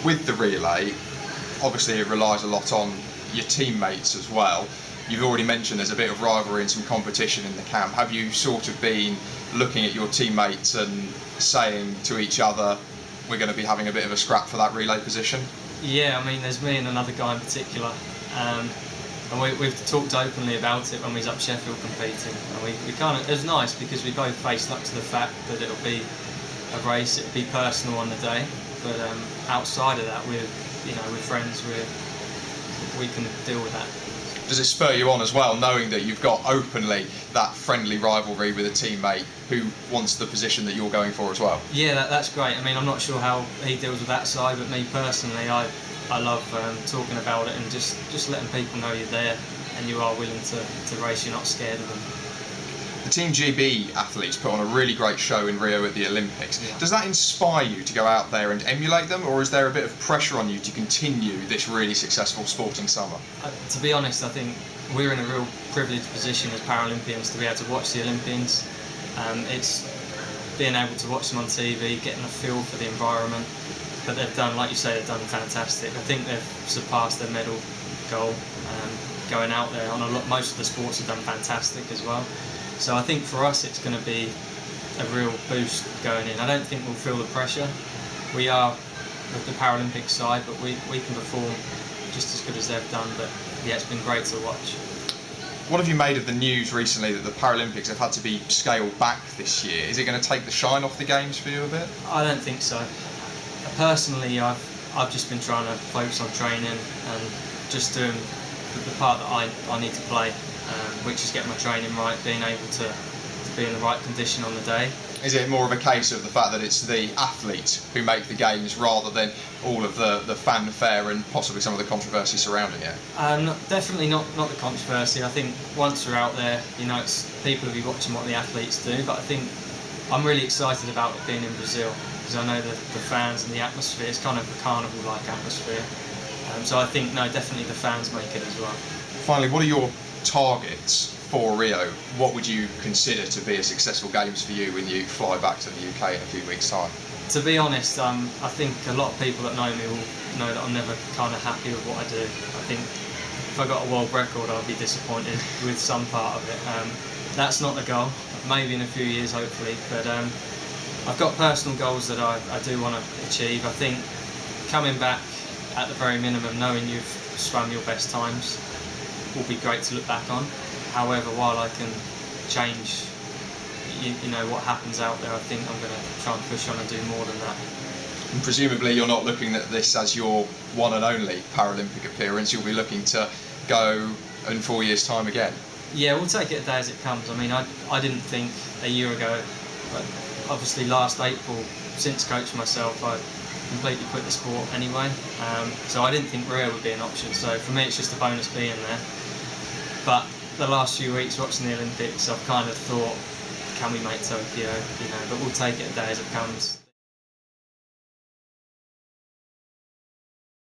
with the relay, obviously it relies a lot on your teammates as well. You've already mentioned there's a bit of rivalry and some competition in the camp. Have you sort of been looking at your teammates and saying to each other, we're going to be having a bit of a scrap for that relay position? Yeah, I mean, there's me and another guy in particular, and we've talked openly about it when we was up Sheffield competing, and we kind of, it was nice because we both faced up to the fact that it'll be a race, it'll be personal on the day, but outside of that, we're friends, we can deal with that. Does it spur you on as well, knowing that you've got openly that friendly rivalry with a teammate who wants the position that you're going for as well? Yeah, that's great. I mean, I'm not sure how he deals with that side, but me personally, I love talking about it and just letting people know you're there and you are willing to race, you're not scared of them. The Team GB athletes put on a really great show in Rio at the Olympics. Yeah. Does that inspire you to go out there and emulate them, or is there a bit of pressure on you to continue this really successful sporting summer? To be honest, I think we're in a real privileged position as Paralympians to be able to watch the Olympians. It's being able to watch them on TV, getting a feel for the environment. But they've done, like you say, they've done fantastic. I think they've surpassed their medal goal. Going out there on most of the sports have done fantastic as well. So I think for us it's going to be a real boost going in. I don't think we'll feel the pressure. We are with the Paralympic side, but we can perform just as good as they've done. But yeah, it's been great to watch. What have you made of the news recently that the Paralympics have had to be scaled back this year? Is it going to take the shine off the Games for you a bit? I don't think so. Personally, I've just been trying to focus on training and just doing the part that I need to play, which is getting my training right, being able to be in the right condition on the day. Is it more of a case of the fact that it's the athletes who make the Games rather than all of the fanfare and possibly some of the controversy surrounding it? Definitely not the controversy. I think once we're out there, it's people will be watching what the athletes do, but I think I'm really excited about it being in Brazil because I know the fans and the atmosphere, it's kind of a carnival-like atmosphere. So I think, no, definitely the fans make it as well. Finally, what are your targets for Rio? What would you consider to be a successful Games for you when you fly back to the UK in a few weeks' time? To be honest, I think a lot of people that know me will know that I'm never kind of happy with what I do. I think if I got a world record, I'd be disappointed with some part of it. That's not the goal. Maybe in a few years, hopefully. But I've got personal goals that I do want to achieve. I think coming back at the very minimum, knowing you've swam your best times, will be great to look back on. However, while I can change, what happens out there, I think I'm going to try and push on and do more than that. And presumably you're not looking at this as your one and only Paralympic appearance, you'll be looking to go in 4 years' time again? Yeah, we'll take it a day as it comes. I mean, I didn't think a year ago, but obviously last April, since coaching myself, I completely quit the sport anyway. So I didn't think Rio would be an option. So for me, it's just a bonus being there. But the last few weeks watching the Olympics, I've kind of thought, can we make Tokyo? But we'll take it a day as it comes.